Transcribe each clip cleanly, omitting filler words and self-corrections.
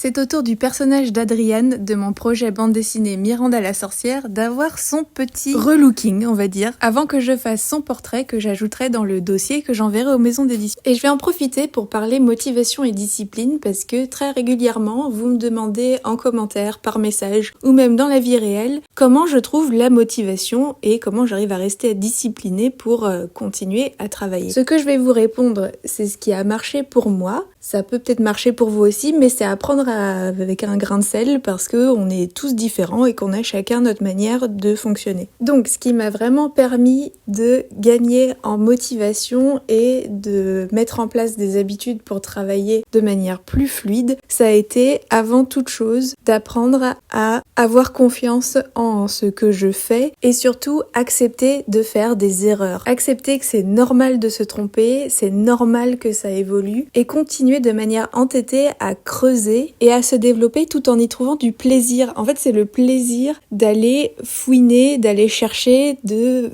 C'est au tour du personnage d'Adriane, de mon projet bande dessinée Miranda la sorcière, d'avoir son petit relooking, on va dire, avant que je fasse son portrait que j'ajouterai dans le dossier que j'enverrai aux maisons d'édition. Et je vais en profiter pour parler motivation et discipline parce que très régulièrement, vous me demandez en commentaire, par message ou même dans la vie réelle, comment je trouve la motivation et comment j'arrive à rester disciplinée pour continuer à travailler. Ce que je vais vous répondre, c'est ce qui a marché pour moi. Ça peut peut-être marcher pour vous aussi, mais c'est à prendre avec un grain de sel parce que on est tous différents et qu'on a chacun notre manière de fonctionner. Donc, ce qui m'a vraiment permis de gagner en motivation et de mettre en place des habitudes pour travailler de manière plus fluide, ça a été, avant toute chose, d'apprendre à avoir confiance en ce que je fais et surtout accepter de faire des erreurs. Accepter que c'est normal de se tromper, c'est normal que ça évolue et continuer de manière entêtée à creuser et à se développer tout en y trouvant du plaisir. En fait, c'est le plaisir d'aller fouiner, d'aller chercher, de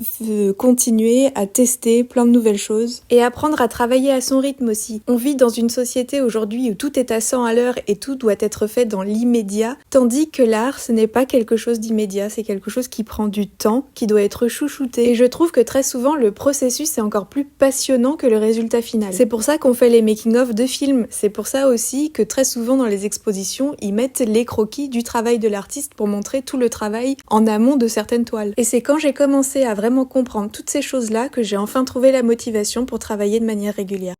continuer à tester plein de nouvelles choses et apprendre à travailler à son rythme aussi. On vit dans une société aujourd'hui où tout est à 100 à l'heure et tout doit être fait dans l'immédiat, tandis que l'art, ce n'est pas quelque chose d'immédiat, c'est quelque chose qui prend du temps, qui doit être chouchouté. Et je trouve que très souvent, le processus est encore plus passionnant que le résultat final. C'est pour ça qu'on fait les making-of de films. C'est pour ça aussi que très souvent dans les expositions, ils mettent les croquis du travail de l'artiste pour montrer tout le travail en amont de certaines toiles. Et c'est quand j'ai commencé à vraiment comprendre toutes ces choses-là que j'ai enfin trouvé la motivation pour travailler de manière régulière.